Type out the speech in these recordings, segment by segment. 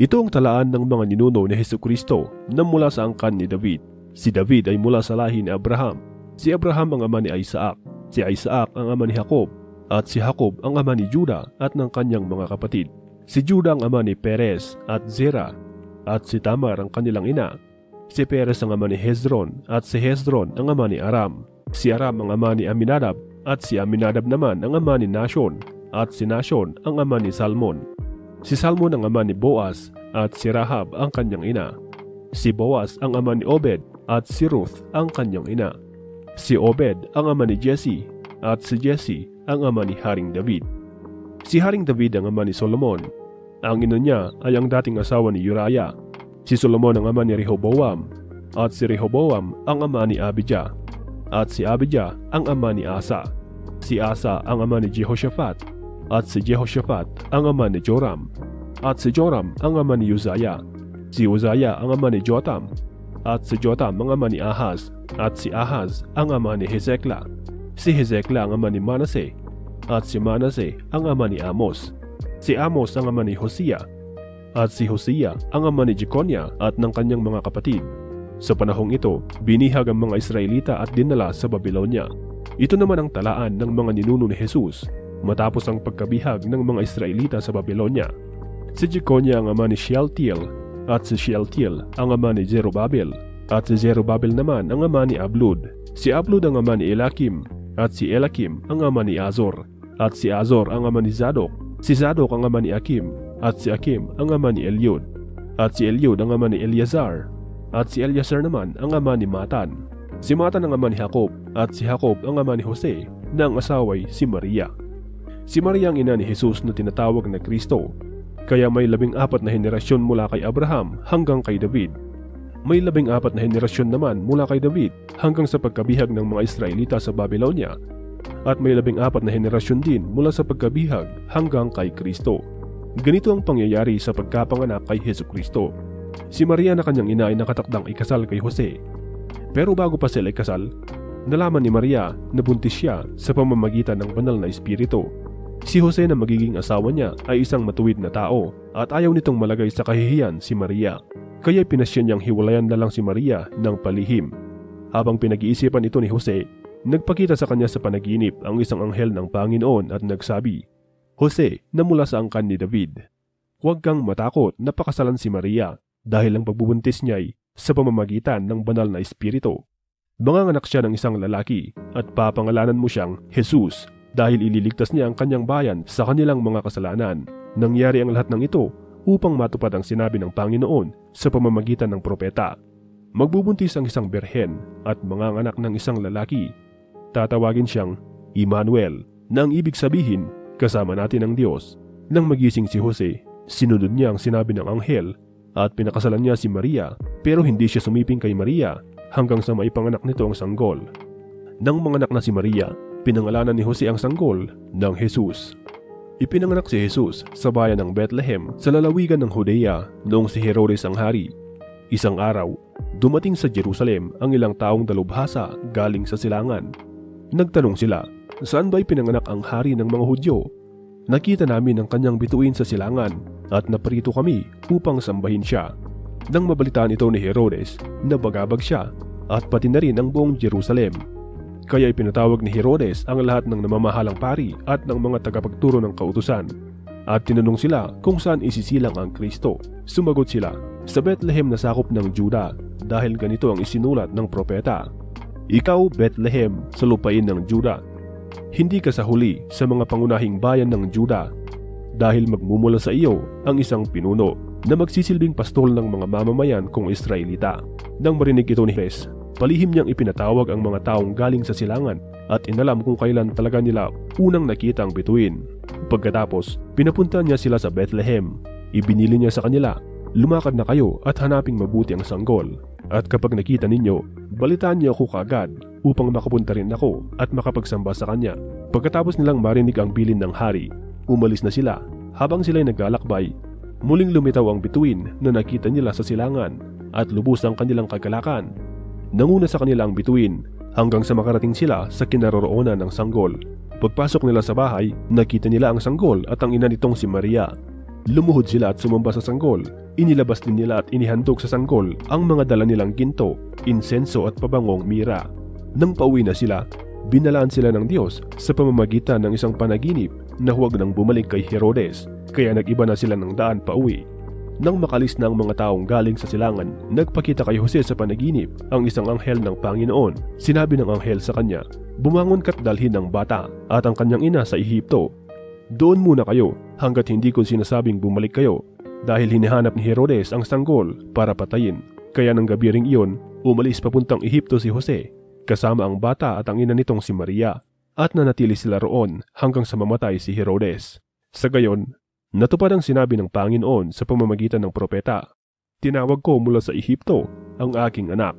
Ito ang talaan ng mga ninuno ni Hesukristo na mula sa angkan ni David. Si David ay mula sa lahi ni Abraham. Si Abraham ang ama ni Isaac. Si Isaac ang ama ni Jacob. At si Jacob ang ama ni Juda at ng kanyang mga kapatid. Si Juda ang ama ni Perez at Zerah. At si Tamar ang kanilang ina. Si Perez ang ama ni Hezron at si Hezron ang ama ni Aram. Si Aram ang ama ni Aminadab at si Aminadab naman ang ama ni Nashon. At si Nashon ang ama ni Salmon. Si Salmon ang ama ni Boaz at si Rahab ang kanyang ina. Si Boaz ang ama ni Obed at si Ruth ang kanyang ina. Si Obed ang ama ni Jesse at si Jesse ang ama ni Haring David. Si Haring David ang ama ni Solomon. Ang ina niya ay ang dating asawa ni Uriah. Si Solomon ang ama ni Rehoboam at si Rehoboam ang ama ni Abijah. At si Abijah ang ama ni Asa. Si Asa ang ama ni Jehoshaphat. At si Jehoshaphat ang ama ni Joram. At si Joram ang ama ni Uzziah. Si Uzziah ang ama ni Jotam. At si Jotam ang ama ni Ahaz. At si Ahaz ang ama ni Hezekiah. Si Hezekiah ang ama ni Manasseh. At si Manasseh ang ama ni Amos. Si Amos ang ama ni Hosea. At si Hosea ang ama ni Jeconiah at ng kanyang mga kapatid. Sa panahong ito, binihag ang mga Israelita at dinala sa Babylonia. Ito naman ang talaan ng mga ninuno ni Jesus matapos ang pagkabihag ng mga Israelita sa Babylonia. Si Jeconiah ang ama ni Shealtiel, at si Shealtiel ang ama ni Zerubbabel, at si Zerubbabel naman ang ama ni Ablud. Si Ablud ang ama ni Elakim, at si Elakim ang ama ni Azor, at si Azor ang ama ni Zadok. Si Zadok ang ama ni Akim, at si Akim ang ama ni Eliud, at si Eliud ang ama ni Eleazar, at si Eleazar naman ang ama ni Matan. Si Matan ang ama ni Jacob, at si Jacob ang ama ni Jose, na ang asaway si Maria. Si Maria ang ina ni Jesus na tinatawag na Kristo. Kaya may 14 na henerasyon mula kay Abraham hanggang kay David. May 14 na henerasyon naman mula kay David hanggang sa pagkabihag ng mga Israelita sa Babylonia. At may 14 na henerasyon din mula sa pagkabihag hanggang kay Kristo. Ganito ang pangyayari sa pagkapanganak kay Hesukristo. Si Maria na kanyang ina ay nakatakdang ikasal kay Jose. Pero bago pa sila ikasal, nalaman ni Maria na buntis siya sa pamamagitan ng banal na espiritu. Si Jose na magiging asawa niya ay isang matuwid na tao at ayaw nitong malagay sa kahihiyan si Maria. Kaya pinasya niyang hiwalayan na lang si Maria ng palihim. Habang pinag-iisipan ito ni Jose, nagpakita sa kanya sa panaginip ang isang anghel ng Panginoon at nagsabi, Jose, na mula sa angkan ni David, huwag kang matakot na pakasalan si Maria dahil ang pagbubuntis niya ay sa pamamagitan ng banal na espiritu. Manganganak siya ng isang lalaki at papangalanan mo siyang Jesus dahil ililigtas niya ang kanyang bayan sa kanilang mga kasalanan. Nangyari ang lahat ng ito upang matupad ang sinabi ng Panginoon sa pamamagitan ng propeta. Magbubuntis ang isang berhen at manganganak ng isang lalaki. Tatawagin siyang Emmanuel, na ang ibig sabihin, kasama natin ang Diyos. Nang magising si Jose, sinunod niya ang sinabi ng anghel at pinakasalan niya si Maria, pero hindi siya sumiping kay Maria hanggang sa maipanganak nito ang sanggol. Nang manganak na si Maria, pinangalanan ni Jose ang sanggol ng Jesus. Ipinanganak si Jesus sa bayan ng Bethlehem sa lalawigan ng Judea noong si Herodes ang hari. Isang araw, dumating sa Jerusalem ang ilang taong dalubhasa galing sa silangan. Nagtanong sila, saan ba ipinanganak ang hari ng mga Hudyo? Nakita namin ang kanyang bituin sa silangan at naparito kami upang sambahin siya. Nang mabalitaan ito ni Herodes, nabagabag siya at pati na rin ang buong Jerusalem. Kaya ipinatawag ni Herodes ang lahat ng namamahalang pari at ng mga tagapagturo ng kautusan. At tinanong sila kung saan isisilang ang Kristo. Sumagot sila, sa Bethlehem na sakop ng Juda, dahil ganito ang isinulat ng propeta. Ikaw, Bethlehem, sa lupain ng Juda, hindi ka sa huli sa mga pangunahing bayan ng Juda, dahil magmumula sa iyo ang isang pinuno na magsisilbing pastol ng mga mamamayan kong Israelita. Nang marinig ito ni Herodes, palihim niyang ipinatawag ang mga taong galing sa silangan at inalam kung kailan talaga nila unang nakita ang bituin. Pagkatapos, pinapunta niya sila sa Bethlehem. Ibinili niya sa kanila, lumakad na kayo at hanaping mabuti ang sanggol. At kapag nakita ninyo, balitaan niyo ako kaagad upang makapunta rin ako at makapagsamba sa kanya. Pagkatapos nilang marinig ang bilin ng hari, umalis na sila. Habang sila'y naglalakbay, muling lumitaw ang bituin na nakita nila sa silangan at lubos ang kanilang kagalakan. Nanguna sa kanila ang bituin hanggang sa makarating sila sa kinaroroonan ng sanggol. Pagpasok nila sa bahay, nakita nila ang sanggol at ang ina nitong si Maria. Lumuhod sila at sumamba sa sanggol. Inilabas din nila at inihandog sa sanggol ang mga dala nilang ginto, insenso at pabangong mira. Nang pauwi na sila, binalaan sila ng Diyos sa pamamagitan ng isang panaginip na huwag nang bumalik kay Herodes, kaya nag-iba na sila ng daan pauwi. Nang makalis na ang mga taong galing sa silangan, nagpakita kay Jose sa panaginip ang isang anghel ng Panginoon. Sinabi ng anghel sa kanya, "Bumangon ka't dalhin ang bata at ang kanyang ina sa Ehipto. Doon muna kayo hanggat hindi ko sinasabing bumalik kayo, dahil hinahanap ni Herodes ang sanggol para patayin." Kaya ng gabi ring iyon, umalis papuntang Ehipto si Jose, kasama ang bata at ang ina nitong si Maria, at nanatili sila roon hanggang sa mamatay si Herodes. Sa gayon, natupad ang sinabi ng Panginoon sa pamamagitan ng propeta, "Tinawag ko mula sa Ehipto ang aking anak."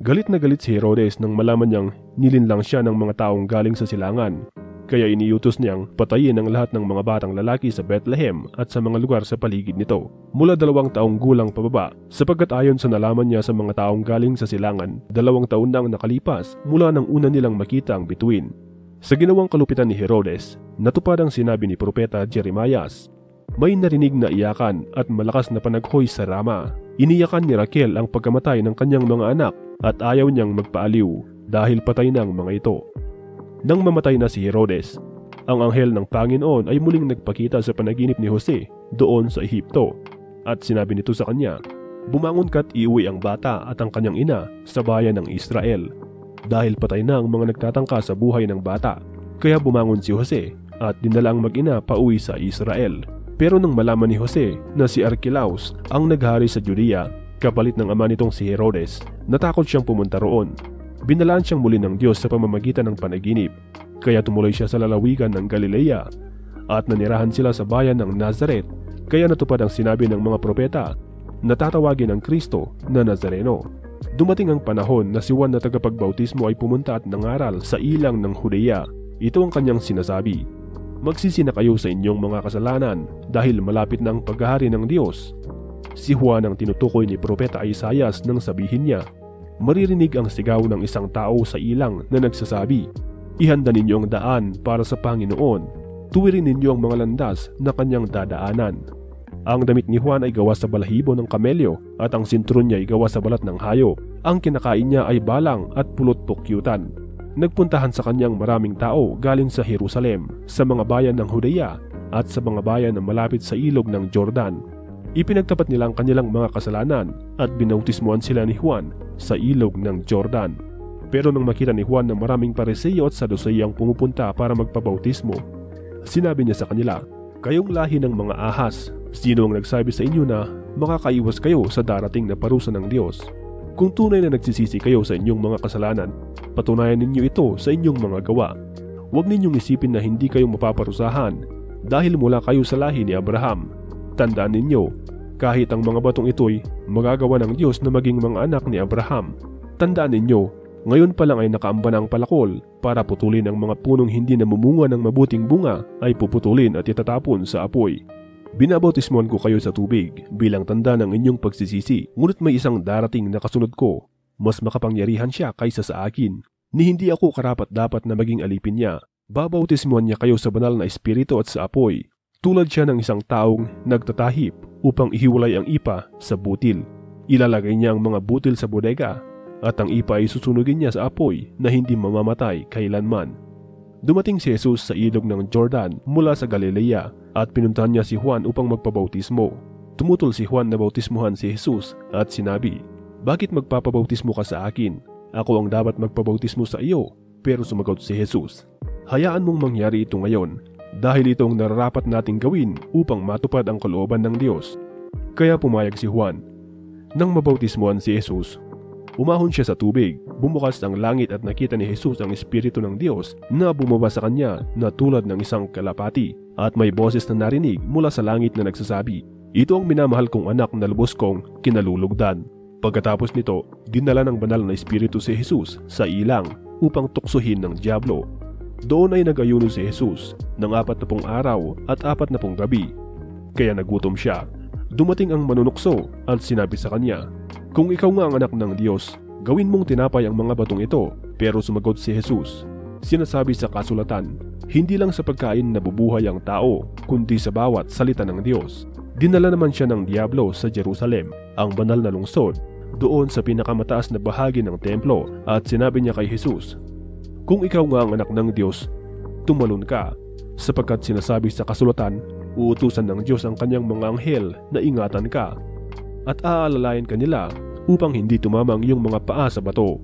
Galit na galit si Herodes nang malaman niyang nilinlang siya ng mga taong galing sa silangan. Kaya iniutos niyang patayin ang lahat ng mga batang lalaki sa Bethlehem at sa mga lugar sa paligid nito, mula 2 taong gulang pababa, sapagkat ayon sa nalaman niya sa mga taong galing sa silangan, 2 taon na ang nakalipas mula nang una nilang makita ang bituin. Sa ginawang kalupitan ni Herodes, natupad ang sinabi ni Propeta Jeremias. May narinig na iyakan at malakas na panaghoy sa Rama. Iniyakan ni Raquel ang pagkamatay ng kanyang mga anak at ayaw niyang magpaaliw dahil patay na ang mga ito. Nang mamatay na si Herodes, ang anghel ng Panginoon ay muling nagpakita sa panaginip ni Jose doon sa Ehipto. At sinabi nito sa kanya, "Bumangon ka't iuwi ang bata at ang kanyang ina sa bayan ng Israel, dahil patay na ang mga nagtatangka sa buhay ng bata." Kaya bumangon si Jose at dinala ang mag-ina pauwi sa Israel. Pero nang malaman ni Jose na si Archelaus ang naghari sa Judea, kapalit ng ama nitong si Herodes, natakot siyang pumunta roon. Binalaan siyang muli ng Diyos sa pamamagitan ng panaginip, kaya tumuloy siya sa lalawigan ng Galilea at nanirahan sila sa bayan ng Nazaret. Kaya natupad ang sinabi ng mga propeta na tatawagin ang Kristo na Nazareno. Dumating ang panahon na si Juan na tagapagbautismo ay pumunta at nangaral sa ilang ng Judea. Ito ang kanyang sinasabi, "Magsisi na kayo sa inyong mga kasalanan dahil malapit na ang paghahari ng Diyos." Si Juan ang tinutukoy ni Propeta Isaias nang sabihin niya, "Maririnig ang sigaw ng isang tao sa ilang na nagsasabi, ihanda ninyo ang daan para sa Panginoon, tuwirin ninyo ang mga landas na kanyang dadaanan." Ang damit ni Juan ay gawa sa balahibo ng kamelyo at ang sintron niya ay gawa sa balat ng hayop. Ang kinakain niya ay balang at pulot-pukyutan. Nagpuntahan sa kanyang maraming tao galing sa Jerusalem, sa mga bayan ng Judea at sa mga bayan na malapit sa ilog ng Jordan. Ipinagtapat nila ang kanilang mga kasalanan at binautismuhan sila ni Juan sa ilog ng Jordan. Pero nang makita ni Juan na maraming Pariseo at Saduceo ang pumupunta para magpabautismo, sinabi niya sa kanila, "Kayong lahi ng mga ahas, sino ang nagsabi sa inyo na makakaiwas kayo sa darating na parusa ng Diyos? Kung tunay na nagsisisi kayo sa inyong mga kasalanan, patunayan ninyo ito sa inyong mga gawa. Huwag ninyong isipin na hindi kayo mapaparusahan dahil mula kayo sa lahi ni Abraham. Tandaan ninyo, kahit ang mga batong ito'y magagawa ng Diyos na maging mga anak ni Abraham. Tandaan ninyo, ngayon pa lang ay nakaamba na ang palakol para putulin ang mga punong hindi namumunga ng mabuting bunga ay puputulin at itatapon sa apoy. Binabautismuhan ko kayo sa tubig bilang tanda ng inyong pagsisisi, ngunit may isang darating na kasunod ko. Mas makapangyarihan siya kaysa sa akin, ni hindi ako karapat-dapat na maging alipin niya. Babautismuhan niya kayo sa banal na espiritu at sa apoy. Tulad siya ng isang taong nagtatahip upang ihiwalay ang ipa sa butil. Ilalagay niya ang mga butil sa bodega at ang ipa ay susunugin niya sa apoy na hindi mamamatay kailanman. Dumating si Jesus sa ilog ng Jordan mula sa Galilea at pinuntahan niya si Juan upang magpabautismo. Tumutol si Juan na bautismuhan si Jesus at sinabi, "Bakit magpapabautismo ka sa akin? Ako ang dapat magpabautismo sa iyo." Pero sumagot si Jesus, "Hayaan mong mangyari ito ngayon, dahil itong nararapat nating gawin upang matupad ang kalooban ng Diyos." Kaya pumayag si Juan. Nang mabautismuhan si Jesus, umahon siya sa tubig. Bumukas ang langit at nakita ni Jesus ang Espiritu ng Diyos na bumaba sa kanya na tulad ng isang kalapati, at may boses na narinig mula sa langit na nagsasabi, "Ito ang minamahal kong anak na lubos kong kinalulugdan." Pagkatapos nito, dinala ng banal na Espiritu si Jesus sa ilang upang tuksohin ng dyablo. Doon ay nag-ayuno si Jesus ng 40 araw at 40 gabi. Kaya nagutom siya. Dumating ang manunukso at sinabi sa kanya, "Kung ikaw nga ang anak ng Diyos, gawin mong tinapay ang mga batong ito." Pero sumagot si Jesus, "Sinasabi sa kasulatan, hindi lang sa pagkain nabubuhay ang tao, kundi sa bawat salita ng Diyos." Dinala naman siya ng Diablo sa Jerusalem, ang banal na lungsod, doon sa pinakamataas na bahagi ng templo, at sinabi niya kay Jesus, "Kung ikaw nga ang anak ng Diyos, tumalon ka, sapagkat sinasabi sa kasulatan, uutusan ng Diyos ang kanyang mga anghel na ingatan ka, at aalalayan kanila upang hindi tumama ang iyong mga paa sa bato."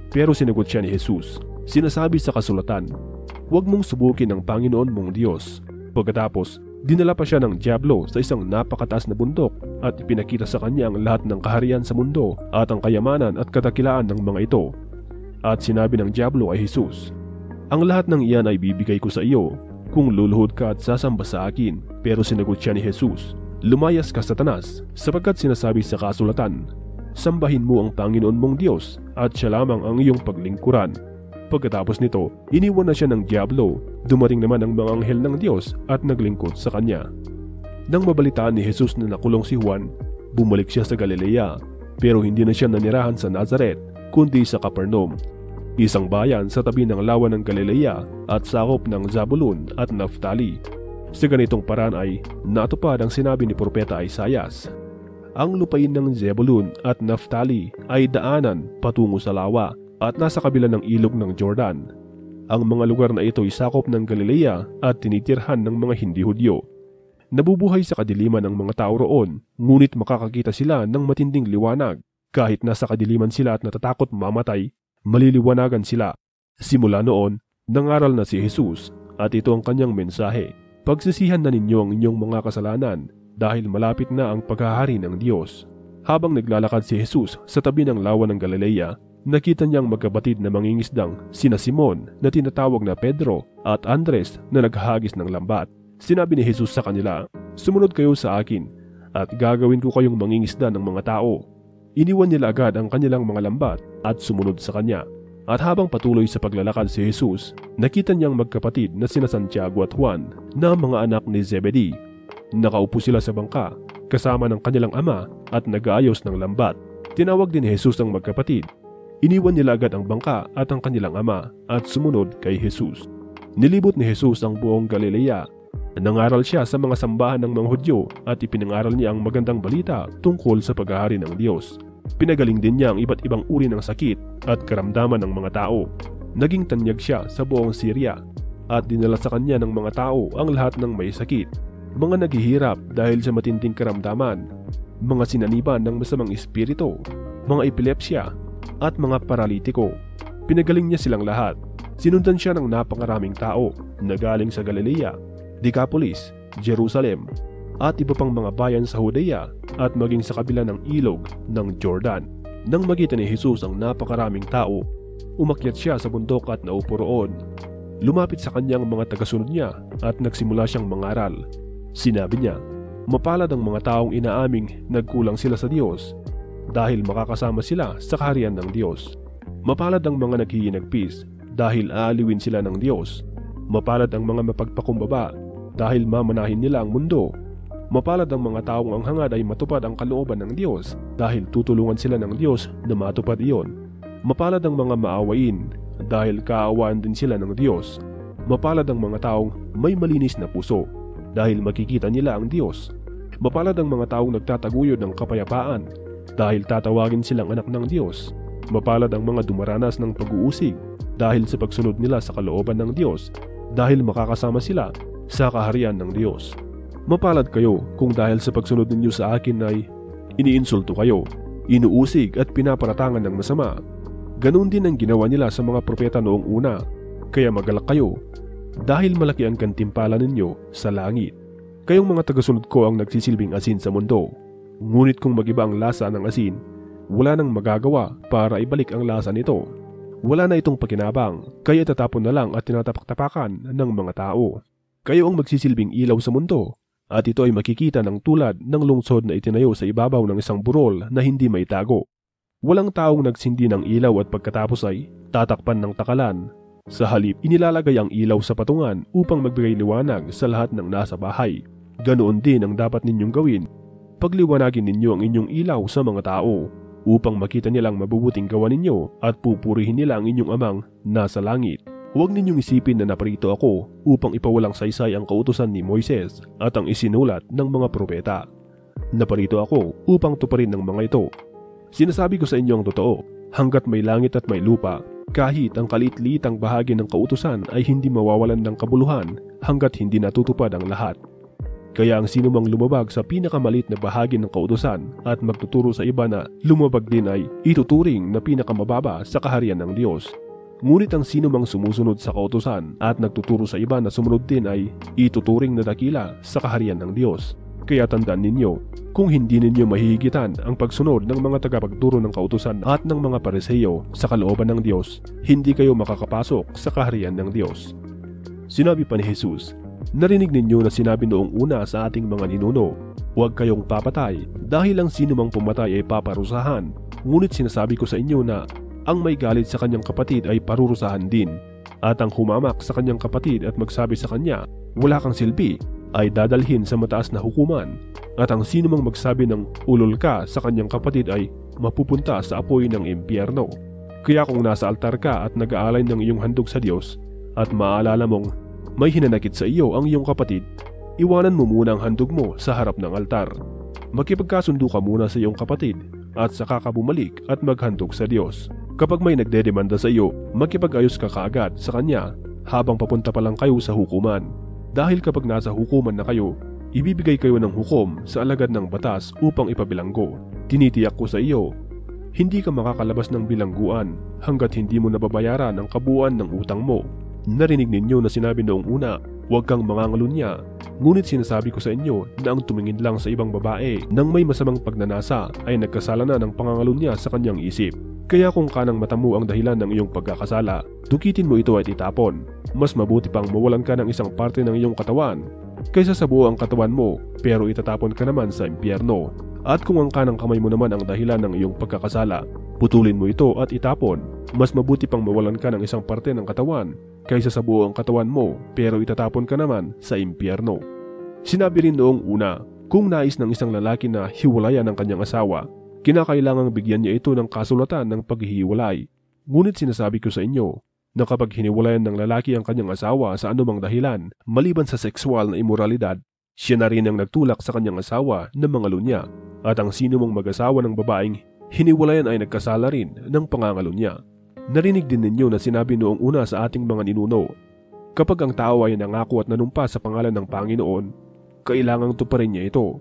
Pero sinagot siya ni Jesus, "Sinasabi sa kasulatan, huwag mong subukin ang Panginoon mong Diyos." Pagkatapos, dinala pa siya ng Diablo sa isang napakataas na bundok at ipinakita sa kanya ang lahat ng kaharian sa mundo at ang kayamanan at kadakilaan ng mga ito. At sinabi ng Diablo kay Jesus, "Ang lahat ng iyan ay bibigay ko sa iyo kung luluhod ka at sasamba sa akin." Pero sinagot siya ni Jesus, "Lumayas ka, Satanas, sapagkat sinasabi sa kasulatan, sambahin mo ang Panginoon mong Diyos at siya lamang ang iyong paglingkuran." Pagkatapos nito, iniwan na siya ng Diablo. Dumating naman ang mga anghel ng Diyos at naglingkod sa kanya. Nang mabalitaan ni Jesus na nakulong si Juan, bumalik siya sa Galilea, pero hindi na siya nanirahan sa Nazaret, kundi sa Capernaum, isang bayan sa tabi ng lawa ng Galilea at sakop ng Zabulon at Naphtali. Sa ganitong paraan ay natupad ang sinabi ni Propeta Isaias, "Ang lupain ng Zebulun at Naphtali ay daanan patungo sa lawa at nasa kabila ng ilog ng Jordan. Ang mga lugar na ito ay sakop ng Galilea at tinitirhan ng mga hindi-Hudyo. Nabubuhay sa kadiliman ang mga tao roon, ngunit makakakita sila ng matinding liwanag. Kahit nasa kadiliman sila at natatakot mamatay, maliliwanagan sila." Simula noon, nangaral na si Jesus at ito ang kanyang mensahe, "Pagsisihan na ninyo ang inyong mga kasalanan dahil malapit na ang paghahari ng Diyos." Habang naglalakad si Jesus sa tabi ng lawa ng Galilea, nakita niyang magkapatid na mangingisdang sina Simon na tinatawag na Pedro at Andres na naghahagis ng lambat. Sinabi ni Jesus sa kanila, "Sumunod kayo sa akin at gagawin ko kayong mangingisda ng mga tao." Iniwan nila agad ang kanilang mga lambat at sumunod sa kanya. At habang patuloy sa paglalakad si Jesus, nakita niyang magkapatid na sina Santiago at Juan na mga anak ni Zebedee. Nakaupo sila sa bangka kasama ng kanilang ama at nag-aayos ng lambat. Tinawag din ni Jesus ang magkapatid. Iniwan nila agad ang bangka at ang kanilang ama at sumunod kay Jesus. Nilibot ni Jesus ang buong Galilea. Nangaral siya sa mga sambahan ng mga Hudyo at ipinangaral niya ang magandang balita tungkol sa paghahari ng Diyos. Pinagaling din niya ang iba't ibang uri ng sakit at karamdaman ng mga tao. Naging tanyag siya sa buong Syria at dinala sa kanya ng mga tao ang lahat ng may sakit, mga naghihirap dahil sa matinding karamdaman, mga sinaniban ng masamang espiritu, mga epilepsya, at mga paralitiko. Pinagaling niya silang lahat. Sinundan siya ng napakaraming tao na galing sa Galilea, Decapolis, Jerusalem, at iba pang mga bayan sa Judea at maging sa kabila ng ilog ng Jordan. Nang makita ni Jesus ang napakaraming tao, umakyat siya sa bundok at naupo roon. Lumapit sa kanyang mga tagasunod niya at nagsimula siyang mangaral. Sinabi niya, "Mapalad ang mga taong inaaming nagkulang sila sa Diyos, dahil makakasama sila sa kaharian ng Diyos. Mapalad ang mga naghihinagpis, dahil aaliwin sila ng Diyos. Mapalad ang mga mapagpakumbaba, dahil mamanahin nila ang mundo. Mapalad ang mga taong ang hangad ay matupad ang kalooban ng Diyos, dahil tutulungan sila ng Diyos na matupad iyon. Mapalad ang mga maawain, dahil kaawaan din sila ng Diyos. Mapalad ang mga taong may malinis na puso, dahil makikita nila ang Diyos. Mapalad ang mga taong nagtataguyod ng kapayapaan, dahil tatawagin silang anak ng Diyos. Mapalad ang mga dumaranas ng pag-uusig, dahil sa pagsunod nila sa kalooban ng Diyos, dahil makakasama sila sa kaharian ng Diyos. Mapalad kayo kung dahil sa pagsunod ninyo sa akin ay iniinsulto kayo, inuusig at pinaparatangan ng masama. Ganon din ang ginawa nila sa mga propeta noong una. Kaya magalak kayo, dahil malaki ang gantimpala ninyo sa langit. Kayong mga tagasunod ko ang nagsisilbing asin sa mundo. Ngunit kung magiba ang lasa ng asin, wala nang magagawa para ibalik ang lasa nito. Wala na itong pakinabang, kaya tatapon na lang at tinatapak-tapakan ng mga tao. Kayo ang magsisilbing ilaw sa mundo, at ito ay makikita ng tulad ng lungsod na itinayo sa ibabaw ng isang burol na hindi may tago. Walang taong nagsindi ng ilaw at pagkatapos ay tatakpan ng takalan. Sa halip, inilalagay ang ilaw sa patungan upang magbigay liwanag sa lahat ng nasa bahay. Ganoon din ang dapat ninyong gawin. Pagliwanagin ninyo ang inyong ilaw sa mga tao, upang makita nilang mabubuting gawa ninyo at pupurihin nila ang inyong amang nasa langit. Huwag ninyong isipin na naparito ako upang ipawalang saysay ang kautusan ni Moises at ang isinulat ng mga propeta. Naparito ako upang tuparin ng mga ito. Sinasabi ko sa inyo ang totoo, hanggat may langit at may lupa, kahit ang kaliit-liitang bahagi ng kautusan ay hindi mawawalan ng kabuluhan hanggat hindi natutupad ang lahat. Kaya ang sino mang lumabag sa pinakamalit na bahagi ng kautusan at magtuturo sa iba na lumabag din ay ituturing na pinakamababa sa kaharian ng Diyos. Ngunit ang sino mang sumusunod sa kautusan at nagtuturo sa iba na sumunod din ay ituturing na dakila sa kaharian ng Diyos. Kaya tandaan ninyo, kung hindi ninyo mahihigitan ang pagsunod ng mga tagapagturo ng kautusan at ng mga Pariseo sa kalooban ng Diyos, hindi kayo makakapasok sa kaharian ng Diyos. Sinabi pa ni Jesus, narinig ninyo na sinabi noong una sa ating mga ninuno, huwag kayong papatay dahil ang sino mang pumatay ay paparusahan. Ngunit sinasabi ko sa inyo na ang may galit sa kanyang kapatid ay parurusahan din, at ang humamak sa kanyang kapatid at magsabi sa kanya, wala kang silbi, ay dadalhin sa mataas na hukuman, at ang sino mang magsabi ng ulol ka sa kanyang kapatid ay mapupunta sa apoy ng impyerno. Kaya kung nasa altar ka at nag-aalay ng iyong handog sa Diyos, at maalala mong may hinanakit sa iyo ang iyong kapatid, iwanan mo muna ang handog mo sa harap ng altar. Makipagkasundo ka muna sa iyong kapatid, at saka ka bumalik at maghandog sa Diyos. Kapag may nagdedemanda sa iyo, makipag-ayos ka kaagad sa kanya habang papunta pa lang kayo sa hukuman. Dahil kapag nasa hukuman na kayo, ibibigay kayo ng hukom sa alagad ng batas upang ipabilanggo. Tinitiyak ko sa iyo, hindi ka makakalabas ng bilangguan hanggat hindi mo nababayaran ang kabuuan ng utang mo. Narinig ninyo na sinabi noong una, huwag kang mangangalunya. Ngunit sinasabi ko sa inyo na ang tumingin lang sa ibang babae nang may masamang pagnanasa ay nagkasala na ng pangangalunya sa kanyang isip. Kaya kung kanang mata mo ang dahilan ng iyong pagkakasala, dukitin mo ito at itapon. Mas mabuti pang mawalan ka ng isang parte ng iyong katawan kaysa sa buo ang katawan mo pero itatapon ka naman sa impyerno. At kung ang kanang kamay mo naman ang dahilan ng iyong pagkakasala, putulin mo ito at itapon. Mas mabuti pang mawalan ka ng isang parte ng katawan kaysa sa buo ang katawan mo pero itatapon ka naman sa impyerno. Sinabi rin noong una, kung nais ng isang lalaki na hiwalayan ng kanyang asawa, kinakailangang bigyan niya ito ng kasulatan ng paghihiwalay. Ngunit sinasabi ko sa inyo na kapag hiniwalayan ng lalaki ang kanyang asawa sa anumang dahilan, maliban sa sexual na imoralidad, siya na rin ang nagtulak sa kanyang asawa ng mga lunya. At ang sino mang mag-asawa ng babaeng hiniwalayan ay nagkasala rin ng pangangalunya. Narinig din ninyo na sinabi noong una sa ating mga ninuno, kapag ang tao ay nangako at nanumpa sa pangalan ng Panginoon, kailangang tuparin niya ito.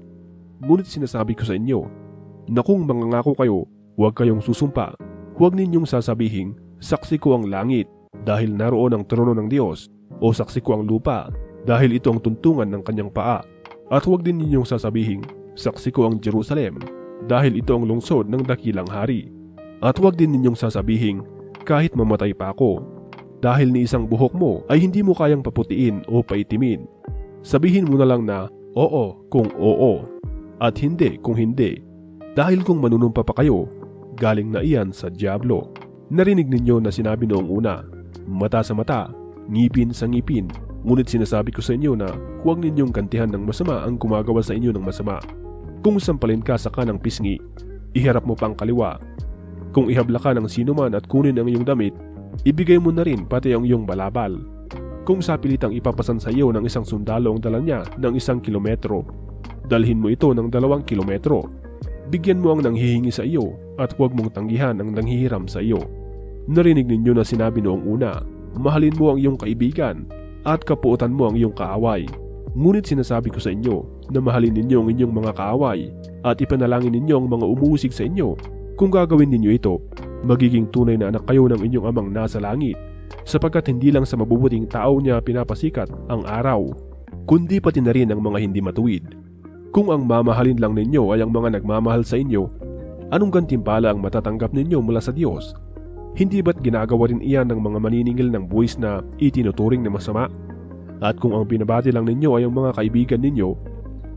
Ngunit sinasabi ko sa inyo, na kung mangangako kayo, huwag kayong susumpa. Huwag ninyong sasabihin, saksi ko ang langit, dahil naroon ang trono ng Diyos, o saksi ko ang lupa, dahil ito ang tuntungan ng kanyang paa. At huwag din ninyong sasabihin, saksi ko ang Jerusalem, dahil ito ang lungsod ng dakilang hari. At huwag din ninyong sasabihin, kahit mamatay pa ako, dahil ni isang buhok mo ay hindi mo kayang paputiin o paitimin. Sabihin mo na lang na, oo kung oo, at hindi kung hindi. Dahil kung manunumpa pa kayo, galing na iyan sa dyablo. Narinig ninyo na sinabi noong una, mata sa mata, ngipin sa ngipin. Ngunit sinasabi ko sa inyo na huwag ninyong gantihan ng masama ang gumagawa sa inyo ng masama. Kung sampalin ka sa kanang pisngi, iharap mo pang kaliwa. Kung ihabla ka ng sinuman at kunin ang iyong damit, ibigay mo na rin pati ang iyong balabal. Kung sapilitang ipapasan sa iyo ng isang sundalo ang dala niya ng 1 kilometro, dalhin mo ito ng 2 kilometro. Bigyan mo ang nanghihingi sa iyo at huwag mong tanggihan ang nanghihiram sa iyo. Narinig ninyo na sinabi noong una, mahalin mo ang iyong kaibigan at kapuotan mo ang iyong kaaway. Ngunit sinasabi ko sa inyo na mahalin ninyo ang inyong mga kaaway at ipanalangin ninyo ang mga umuusig sa inyo. Kung gagawin ninyo ito, magiging tunay na anak kayo ng inyong amang nasa langit, sapagkat hindi lang sa mabubuting tao niya pinapasikat ang araw, kundi pati na rin ang mga hindi matuwid. Kung ang mamahalin lang ninyo ay ang mga nagmamahal sa inyo, anong gantimpala ang matatanggap ninyo mula sa Diyos? Hindi ba't ginagawa rin iyan ng mga maniningil ng buwis na itinuturing na masama? At kung ang binabati lang ninyo ay ang mga kaibigan ninyo,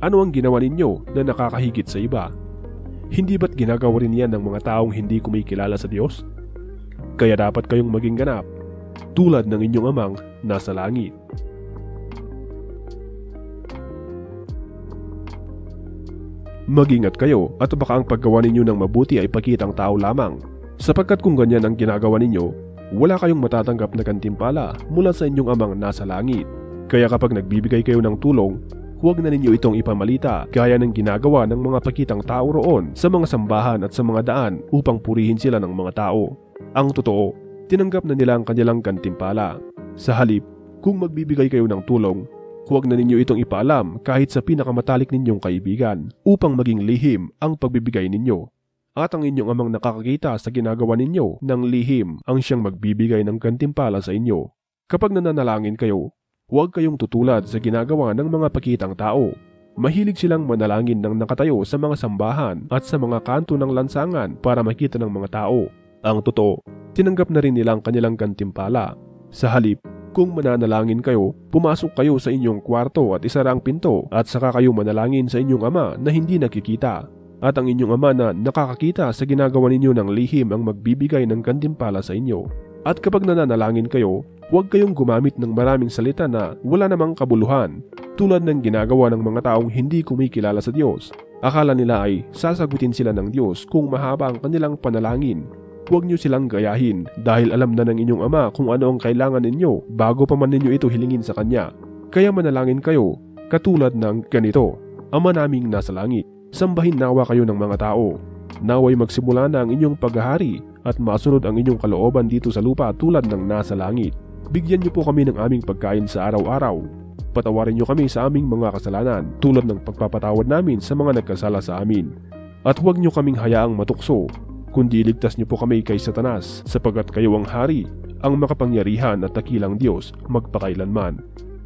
ano ang ginawa ninyo na nakakahigit sa iba? Hindi ba't ginagawa rin iyan ng mga taong hindi kumikilala sa Diyos? Kaya dapat kayong maging ganap, tulad ng inyong amang nasa langit. Mag-ingat kayo at baka ang paggawa ninyo ng mabuti ay pakitang tao lamang, sapagkat kung ganyan ang ginagawa ninyo, wala kayong matatanggap na gantimpala mula sa inyong amang nasa langit. Kaya kapag nagbibigay kayo ng tulong, huwag na ninyo itong ipamalita gaya ng ginagawa ng mga pakitang tao roon sa mga sambahan at sa mga daan upang purihin sila ng mga tao. Ang totoo, tinanggap na nila ang kanilang gantimpala. Sa halip, kung magbibigay kayo ng tulong, huwag na ninyo itong ipaalam kahit sa pinakamatalik ninyong kaibigan upang maging lihim ang pagbibigay ninyo. At ang inyong amang nakakakita sa ginagawa ninyo ng lihim ang siyang magbibigay ng gantimpala sa inyo. Kapag nananalangin kayo, huwag kayong tutulad sa ginagawa ng mga pakitang tao. Mahilig silang manalangin ng nakatayo sa mga sambahan at sa mga kanto ng lansangan para makita ng mga tao. Ang totoo, tinanggap na rin nila ang kanilang gantimpala. Sa halip, kung mananalangin kayo, pumasok kayo sa inyong kwarto at isara ang pinto at saka kayo manalangin sa inyong ama na hindi nakikita. At ang inyong ama na nakakakita sa ginagawa ninyo ng lihim ang magbibigay ng gantimpala sa inyo. At kapag nananalangin kayo, huwag kayong gumamit ng maraming salita na wala namang kabuluhan, tulad ng ginagawa ng mga taong hindi kumikilala sa Diyos. Akala nila ay sasagutin sila ng Diyos kung mahaba ang kanilang panalangin. Huwag niyo silang gayahin dahil alam na ng inyong ama kung ano ang kailangan ninyo bago pa man ninyo ito hilingin sa Kanya. Kaya manalangin kayo katulad ng ganito: Ama naming nasa langit, sambahin nawa kayo ng mga tao. Naway magsimula na ang inyong paghahari at masunod ang inyong kalooban dito sa lupa tulad ng nasa langit. Bigyan niyo po kami ng aming pagkain sa araw-araw. Patawarin niyo kami sa aming mga kasalanan tulad ng pagpapatawad namin sa mga nagkasala sa amin. At huwag niyo kaming hayaang matukso, kundi iligtas niyo po kami kay Satanas, sapagkat kayo ang hari, ang makapangyarihan at dakilang Diyos magpakailanman.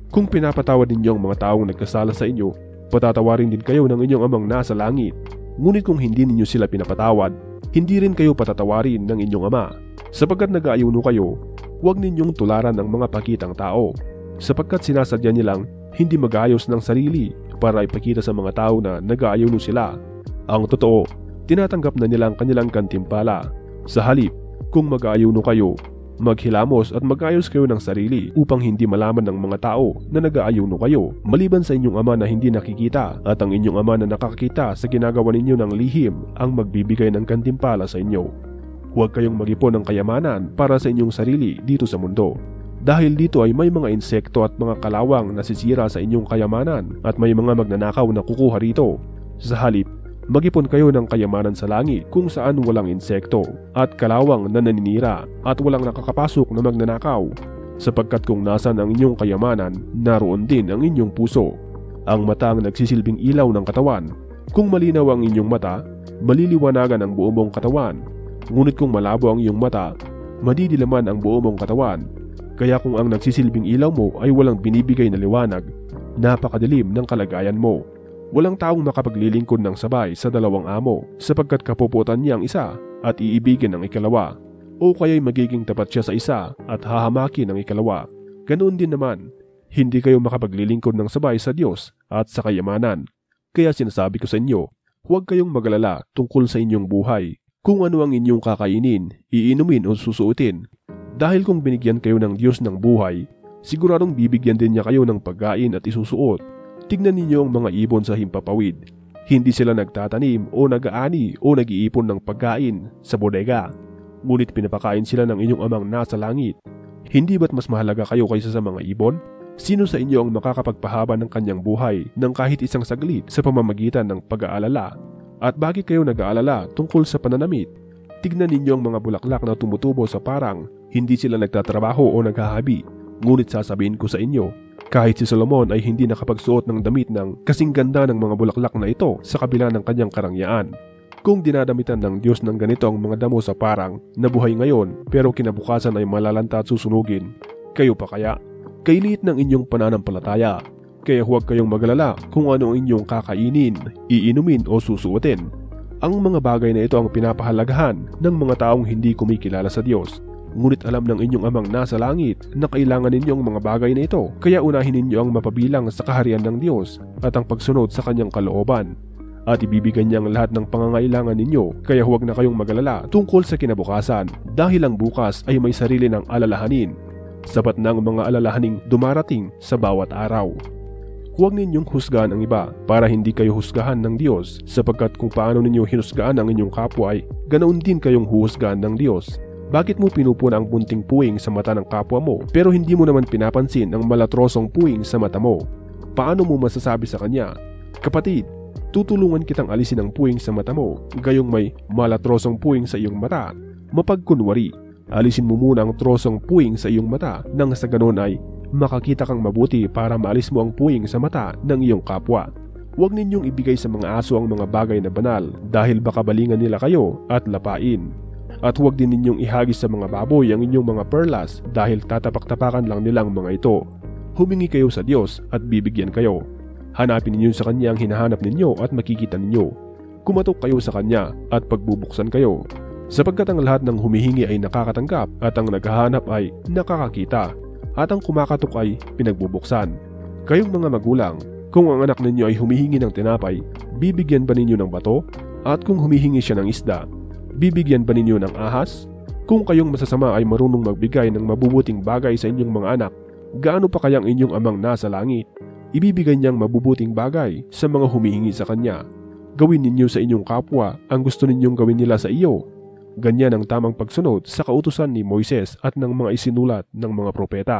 Kung pinapatawad ninyo ang mga taong nagkasala sa inyo, patatawarin din kayo ng inyong amang nasa langit. Ngunit kung hindi ninyo sila pinapatawad, hindi rin kayo patatawarin ng inyong ama. Sapagkat nag-aayuno kayo, huwag ninyong tularan ng mga pakitang tao, sapagkat sinasadya nilang hindi mag-ayos ng sarili para ipakita sa mga tao na nag-aayuno sila. Ang totoo, tinatanggap na nila ang kanilang gantimpala. Sa halip, kung mag-aayuno kayo, maghilamos at mag-ayos kayo ng sarili upang hindi malaman ng mga tao na nag-aayuno kayo, maliban sa inyong ama na hindi nakikita, at ang inyong ama na nakakakita sa ginagawa ninyo ng lihim ang magbibigay ng gantimpala sa inyo. Huwag kayong mag-ipon ng kayamanan para sa inyong sarili dito sa mundo, dahil dito ay may mga insekto at mga kalawang nasisira sa inyong kayamanan at may mga magnanakaw na kukuha rito. Sa halip, mag-ipon kayo ng kayamanan sa langit kung saan walang insekto at kalawang na naninira at walang nakakapasok na magnanakaw, sapagkat kung nasan ang inyong kayamanan, naroon din ang inyong puso. Ang mata ang nagsisilbing ilaw ng katawan. Kung malinaw ang inyong mata, maliliwanagan ang buong mong katawan. Ngunit kung malabo ang iyong mata, madidilaman ang buong mong katawan. Kaya kung ang nagsisilbing ilaw mo ay walang binibigay na liwanag, napakadilim ng kalagayan mo. Walang taong makapaglilingkod ng sabay sa dalawang amo, sapagkat kapuputan niya ang isa at iibigin ang ikalawa, o kaya'y magiging tapat siya sa isa at hahamakin ang ikalawa. Ganoon din naman, hindi kayo makapaglilingkod ng sabay sa Diyos at sa kayamanan. Kaya sinasabi ko sa inyo, huwag kayong magalala tungkol sa inyong buhay, kung ano ang inyong kakainin, iinumin o susuotin. Dahil kung binigyan kayo ng Diyos ng buhay, siguradong bibigyan din niya kayo ng pagkain at isusuot. Tignan ninyo ang mga ibon sa himpapawid. Hindi sila nagtatanim o nag-aani o nag-iipon ng pagkain sa bodega, ngunit pinapakain sila ng inyong amang nasa langit. Hindi ba't mas mahalaga kayo kaysa sa mga ibon? Sino sa inyo ang makakapagpahaba ng kanyang buhay ng kahit isang saglit sa pamamagitan ng pag-aalala? At bakit kayo nag-aalala tungkol sa pananamit? Tignan ninyo ang mga bulaklak na tumutubo sa parang, hindi sila nagtatrabaho o naghahabi. Ngunit sasabihin ko sa inyo, kahit si Solomon ay hindi nakapagsuot ng damit ng kasing ganda ng mga bulaklak na ito sa kabila ng kanyang karangyaan. Kung dinadamitan ng Diyos ng ganito ang mga damo sa parang na buhay ngayon pero kinabukasan ay malalanta at susunugin, kayo pa kaya? Kailiit ng inyong pananampalataya. Kaya huwag kayong magalala kung ano ang inyong kakainin, iinumin o susuotin. Ang mga bagay na ito ang pinapahalagahan ng mga taong hindi kumikilala sa Diyos. Ngunit alam ng inyong amang nasa langit na kailangan ninyo ang mga bagay na ito, kaya unahin ninyo ang mapabilang sa kaharian ng Diyos at ang pagsunod sa kanyang kalooban. At ibibigay niya ang lahat ng pangangailangan ninyo, kaya huwag na kayong magalala tungkol sa kinabukasan, dahil ang bukas ay may sarili ng alalahanin. Sapat na ang mga alalahaning dumarating sa bawat araw. Huwag ninyong husgahan ang iba para hindi kayo husgahan ng Diyos, sapagkat kung paano ninyo hinusgahan ang inyong kapwa ay ganoon din kayong huhusgahan ng Diyos. Bakit mo pinupuna ang bunting puwing sa mata ng kapwa mo pero hindi mo naman pinapansin ang malatrosong puwing sa mata mo? Paano mo masasabi sa kanya, "Kapatid, tutulungan kitang alisin ang puwing sa mata mo," gayong may malatrosong puwing sa iyong mata? Mapagkunwari, alisin mo muna ang trosong puwing sa iyong mata nang sa ganon ay makakita kang mabuti para maalis mo ang puwing sa mata ng iyong kapwa. Huwag ninyong ibigay sa mga aso ang mga bagay na banal dahil baka balingan nila kayo at lapain. At huwag din ninyong ihagis sa mga baboy ang inyong mga perlas dahil tatapak-tapakan lang nilang mga ito. Humingi kayo sa Diyos at bibigyan kayo. Hanapin ninyo sa Kanya ang hinahanap ninyo at makikita ninyo. Kumatok kayo sa Kanya at pagbubuksan kayo. Sapagkat ang lahat ng humihingi ay nakakatanggap at ang naghahanap ay nakakakita at ang kumakatok ay pinagbubuksan. Kayong mga magulang, kung ang anak ninyo ay humihingi ng tinapay, bibigyan ba ninyo ng bato? At kung humihingi siya ng isda, bibigyan ba ninyo ng ahas? Kung kayong masasama ay marunong magbigay ng mabubuting bagay sa inyong mga anak, gaano pa kayang inyong amang nasa langit ibibigay niyang mabubuting bagay sa mga humihingi sa Kanya? Gawin ninyo sa inyong kapwa ang gusto ninyong gawin nila sa iyo. Ganyan ang tamang pagsunod sa kautusan ni Moises at ng mga isinulat ng mga propeta.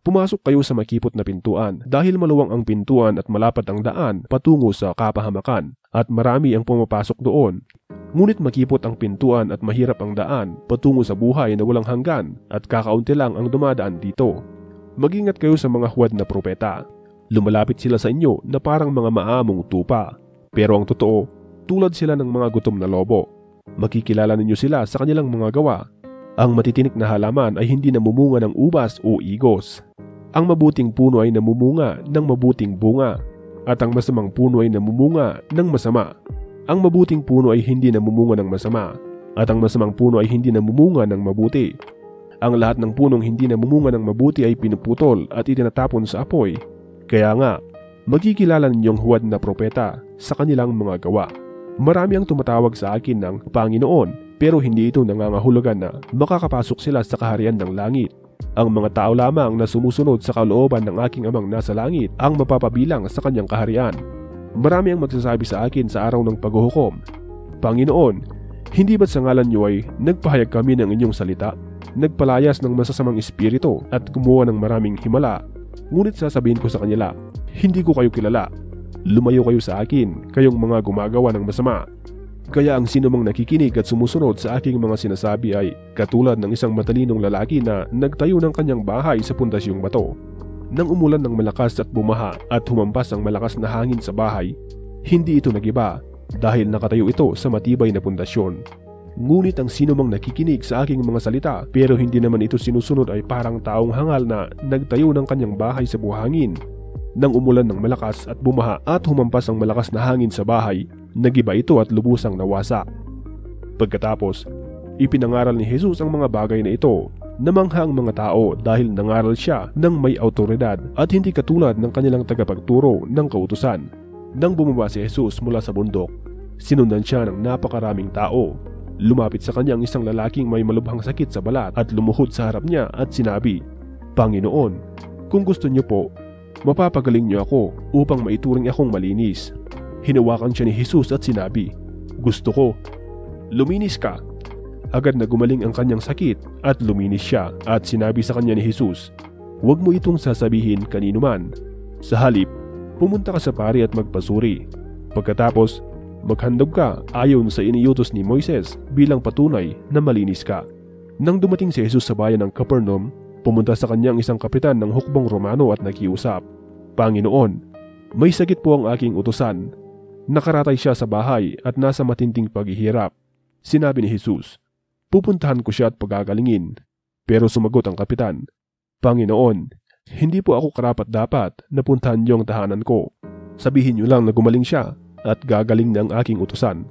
Pumasok kayo sa makipot na pintuan dahil maluwang ang pintuan at malapad ang daan patungo sa kapahamakan at marami ang pumapasok doon. Ngunit makipot ang pintuan at mahirap ang daan patungo sa buhay na walang hanggan at kakaunti lang ang dumadaan dito. Mag-ingat kayo sa mga huwad na propeta. Lumalapit sila sa inyo na parang mga maamong tupa, pero ang totoo, tulad sila ng mga gutom na lobo. Makikilala ninyo sila sa kanilang mga gawa. Ang matitinik na halaman ay hindi namumunga ng ubas o igos. Ang mabuting puno ay namumunga ng mabuting bunga, at ang masamang puno ay namumunga ng masama. Ang mabuting puno ay hindi namumunga ng masama, at ang masamang puno ay hindi namumunga ng mabuti. Ang lahat ng punong hindi namumunga ng mabuti ay pinuputol at itinatapon sa apoy. Kaya nga, magkikilala ninyong huwad na propeta sa kanilang mga gawa. Marami ang tumatawag sa akin ng Panginoon, pero hindi ito nangangahulugan na makakapasok sila sa kaharian ng langit. Ang mga tao lamang na sumusunod sa kalooban ng aking amang nasa langit ang mapapabilang sa kanyang kaharian. Marami ang magsasabi sa akin sa araw ng paghuhukom, "Panginoon, hindi ba't sa ngalan niyo ay nagpahayag kami ng inyong salita, nagpalayas ng masasamang espiritu at gumawa ng maraming himala?" Ngunit sasabihin ko sa kanila, "Hindi ko kayo kilala. Lumayo kayo sa akin, kayong mga gumagawa ng masama." Kaya ang sinumang nakikinig at sumusunod sa aking mga sinasabi ay katulad ng isang matalinong lalaki na nagtayo ng kanyang bahay sa pundasyong bato. Nang umulan ng malakas at bumaha at humampas ang malakas na hangin sa bahay, hindi ito nagiba dahil nakatayo ito sa matibay na pundasyon. Ngunit ang sinumang nakikinig sa aking mga salita pero hindi naman ito sinusunod ay parang taong hangal na nagtayo ng kanyang bahay sa buhangin. Nang umulan ng malakas at bumaha at humampas ang malakas na hangin sa bahay, nagiba ito at lubusang nawasak. Pagkatapos, ipinangaral ni Jesus ang mga bagay na ito. Namangha ang mga tao dahil nangaral siya ng may autoridad at hindi katulad ng kanilang tagapagturo ng kautusan. Nang bumaba si Jesus mula sa bundok, sinundan siya ng napakaraming tao. Lumapit sa kanya ang isang lalaking may malubhang sakit sa balat at lumuhod sa harap niya at sinabi, "Panginoon, kung gusto niyo po, mapapagaling niyo ako upang maituring akong malinis." Hinawakan siya ni Jesus at sinabi, "Gusto ko, luminis ka." Agad na gumaling ang kanyang sakit at luminis siya at sinabi sa kanya ni Jesus, "Huwag mo itong sasabihin kanino man. Sa halip, pumunta ka sa pari at magpasuri. Pagkatapos, maghandog ka ayon sa iniutos ni Moises bilang patunay na malinis ka." Nang dumating si Jesus sa bayan ng Capernaum, pumunta sa kanyang isang kapitan ng hukbong Romano at nakiusap, "Panginoon, may sakit po ang aking utusan. Nakaratay siya sa bahay at nasa matinding paghihirap." Sinabi ni Jesus, "Pupuntahan ko siya at pagagalingin." Pero sumagot ang kapitan, "Panginoon, hindi po ako karapat-dapat na puntahan niyo ang tahanan ko. Sabihin niyo lang na gumaling siya at gagaling na ang aking utusan.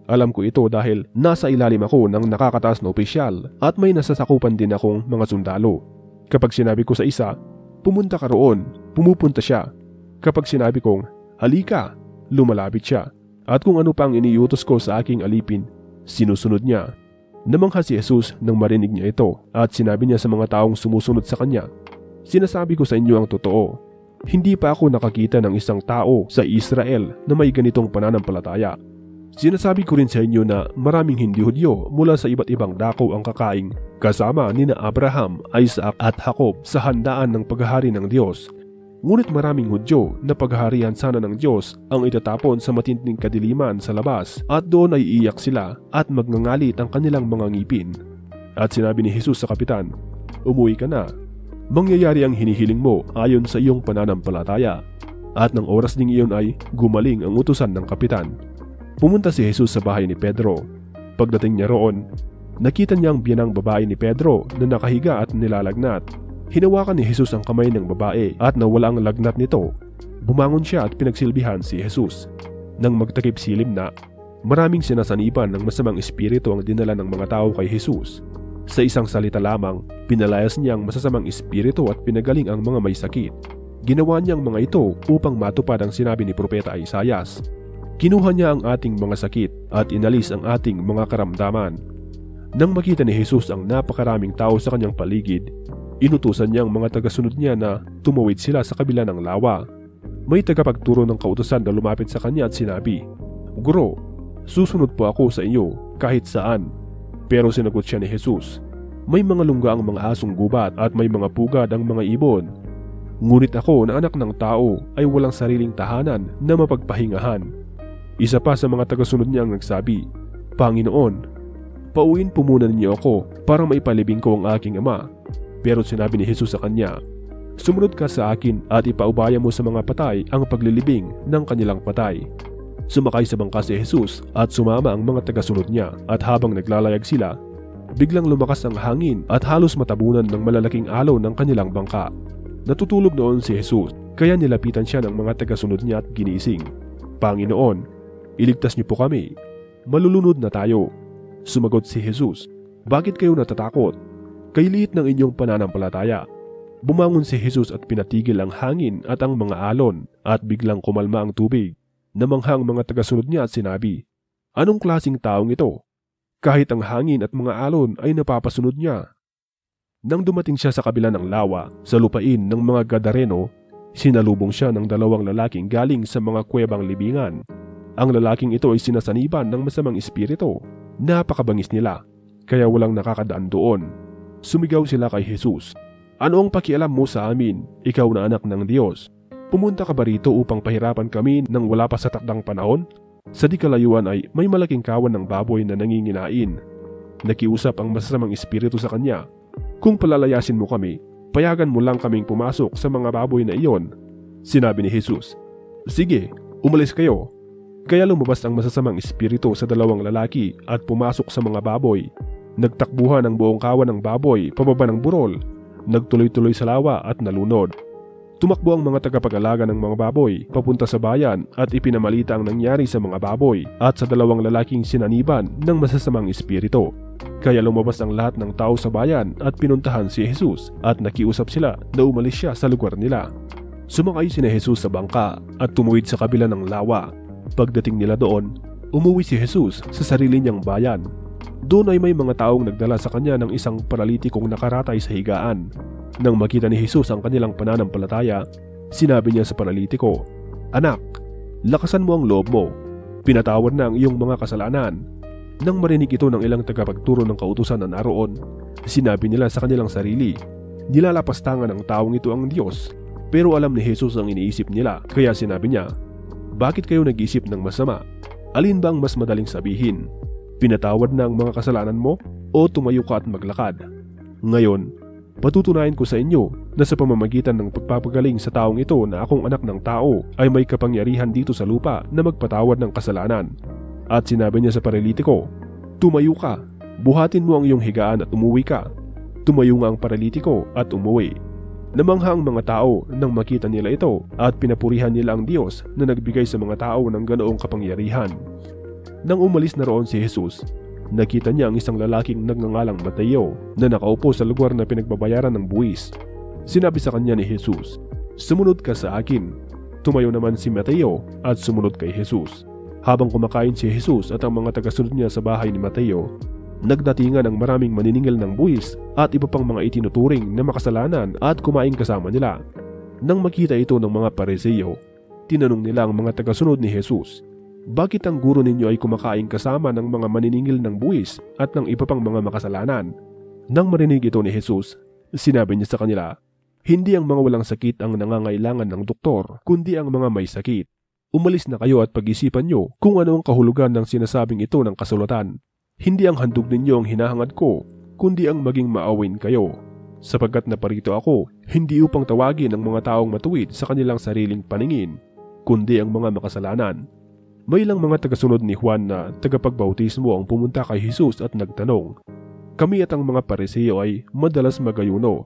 Alam ko ito dahil nasa ilalim ako ng nakakataas na opisyal at may nasasakupan din akong mga sundalo. Kapag sinabi ko sa isa, 'Pumunta ka roon,' pumupunta siya. Kapag sinabi kong, 'Halika,' lumalapit siya. At kung ano pang iniutos ko sa aking alipin, sinusunod niya." Namangha si Jesus nang marinig niya ito at sinabi niya sa mga taong sumusunod sa kanya, "Sinasabi ko sa inyo ang totoo. Hindi pa ako nakakita ng isang tao sa Israel na may ganitong pananampalataya. Sinasabi ko rin sa inyo na maraming hindi Hudyo mula sa iba't ibang dako ang kakaing kasama nina Abraham, Isaac at Jacob sa handaan ng paghahari ng Diyos. Ngunit maraming Hudyo na paghaharian sana ng Diyos ang itatapon sa matinding kadiliman sa labas at doon ay iiyak sila at magngangalit ang kanilang mga ngipin. At sinabi ni Jesus sa kapitan, "Umuwi ka na. Mangyayari ang hinihiling mo ayon sa iyong pananampalataya." At ng oras ding iyon ay gumaling ang utusan ng kapitan. Pumunta si Jesus sa bahay ni Pedro. Pagdating niya roon, nakita niya ang biyanang babae ni Pedro na nakahiga at nilalagnat. Hinawakan ni Jesus ang kamay ng babae at nawala ang lagnat nito. Bumangon siya at pinagsilbihan si Jesus. Nang magtakip silim na, maraming sinasaniban ng masamang espiritu ang dinala ng mga tao kay Jesus. Sa isang salita lamang, pinalayas niya ang masasamang espiritu at pinagaling ang mga may sakit. Ginawa niyang mga ito upang matupad ang sinabi ni Propeta Isaias. Kinuha niya ang ating mga sakit at inalis ang ating mga karamdaman. Nang makita ni Jesus ang napakaraming tao sa kanyang paligid, inutusan niya ang mga tagasunod niya na tumawid sila sa kabila ng lawa. May tagapagturo ng kautusan na lumapit sa kanya at sinabi, "Guro, susunod po ako sa iyo kahit saan." Pero sinagot siya ni Jesus, "May mga lungga ang mga asong gubat at may mga pugad ang mga ibon. Ngunit ako na anak ng tao ay walang sariling tahanan na mapagpahingahan." Isa pa sa mga tagasunod niya ang nagsabi, "Panginoon, pauwiin po muna ninyo ako para maipalibing ko ang aking ama." Pero sinabi ni Jesus sa kanya, "Sumunod ka sa akin at ipaubaya mo sa mga patay ang paglilibing ng kanilang patay." Sumakay sa bangka si Jesus at sumama ang mga tagasunod niya, at habang naglalayag sila, biglang lumakas ang hangin at halos matabunan ng malalaking alon ng kanilang bangka. Natutulog noon si Jesus, kaya nilapitan siya ng mga tagasunod niya at ginising. "Panginoon, iligtas niyo po kami. Malulunod na tayo." Sumagot si Jesus, "Bakit kayo natatakot? Kay liit ng inyong pananampalataya." Bumangon si Jesus at pinatigil ang hangin at ang mga alon, at biglang kumalma ang tubig. Namanghang mga tagasunod niya at sinabi, "Anong klaseng taong ito? Kahit ang hangin at mga alon ay napapasunod niya." Nang dumating siya sa kabila ng lawa, sa lupain ng mga Gadareno, sinalubong siya ng dalawang lalaking galing sa mga kuwebang libingan. Ang lalaking ito ay sinasaniban ng masamang espiritu. Napakabangis nila, kaya walang nakakadaan doon. Sumigaw sila kay Jesus, "Ano ang pakialam mo sa amin, ikaw na anak ng Diyos? Pumunta ka ba rito upang pahirapan kami nang wala pa sa takdang panahon?" Sa di kalayuan ay may malaking kawan ng baboy na nanginginain. Nakiusap ang masasamang espiritu sa kanya, "Kung palalayasin mo kami, payagan mo lang kaming pumasok sa mga baboy na iyon." Sinabi ni Jesus, "Sige, umalis kayo." Kaya lumabas ang masasamang espiritu sa dalawang lalaki at pumasok sa mga baboy. Nagtakbuhan ang buong kawan ng baboy pababa ng burol. Nagtuloy-tuloy sa lawa at nalunod. Tumakbo ang mga tagapag-alaga ng mga baboy papunta sa bayan at ipinamalita ang nangyari sa mga baboy at sa dalawang lalaking sinaniban ng masasamang espiritu. Kaya lumabas ang lahat ng tao sa bayan at pinuntahan si Jesus at nakiusap sila na umalis siya sa lugar nila. Sumakay si Jesus sa bangka at tumuwid sa kabila ng lawa. Pagdating nila doon, umuwi si Jesus sa sarili niyang bayan. Doon ay may mga taong nagdala sa kanya ng isang paralitikong nakaratay sa higaan. Nang makita ni Jesus ang kanilang pananampalataya, sinabi niya sa paralitiko, "Anak, lakasan mo ang loob mo. Pinatawad na ang iyong mga kasalanan." Nang marinig ito ng ilang tagapagturo ng kautusan na naroon, sinabi nila sa kanilang sarili, "Nilalapastangan ng taong ito ang Diyos." Pero alam ni Jesus ang iniisip nila, kaya sinabi niya, "Bakit kayo nag-isip ng masama? Alin ba ang mas madaling sabihin? Pinatawad na ang mga kasalanan mo o tumayo ka at maglakad?" Ngayon, patutunayan ko sa inyo na sa pamamagitan ng pagpapagaling sa taong ito na akong anak ng tao ay may kapangyarihan dito sa lupa na magpatawad ng kasalanan. At sinabi niya sa paralitiko, "Tumayo ka, buhatin mo ang iyong higaan at umuwi ka." Tumayo nga ang paralitiko at umuwi. Namangha ang mga tao nang makita nila ito at pinapurihan nila ang Diyos na nagbigay sa mga tao ng ganoong kapangyarihan. Nang umalis na roon si Jesus, nakita niya ang isang lalaking nagngangalang Mateo na nakaupo sa lugar na pinagbabayaran ng buwis. Sinabi sa kanya ni Jesus, "Sumunod ka sa akin." Tumayo naman si Mateo at sumunod kay Jesus. Habang kumakain si Jesus at ang mga tagasunod niya sa bahay ni Mateo, nagdatingan ang maraming maniningil ng buwis at iba pang mga itinuturing na makasalanan at kumain kasama nila. Nang makita ito ng mga Pariseo, tinanong nila ang mga tagasunod ni Jesus, Bakit ang guro ninyo ay kumakain kasama ng mga maniningil ng buwis at ng iba pang mga makasalanan? Nang marinig ito ni Jesus, sinabi niya sa kanila, hindi ang mga walang sakit ang nangangailangan ng doktor, kundi ang mga may sakit. Umalis na kayo at pag-isipan nyo kung ano ang kahulugan ng sinasabing ito ng kasulatan. Hindi ang handog ninyo ang hinahangad ko, kundi ang maging maawin kayo. Sapagkat naparito ako, hindi upang tawagin ang mga taong matuwid sa kanilang sariling paningin, kundi ang mga makasalanan. May ilang mga tagasunod ni Juan na tagapagbautismo ang pumunta kay Jesus at nagtanong, kami at ang mga Pariseo ay madalas mag-ayuno.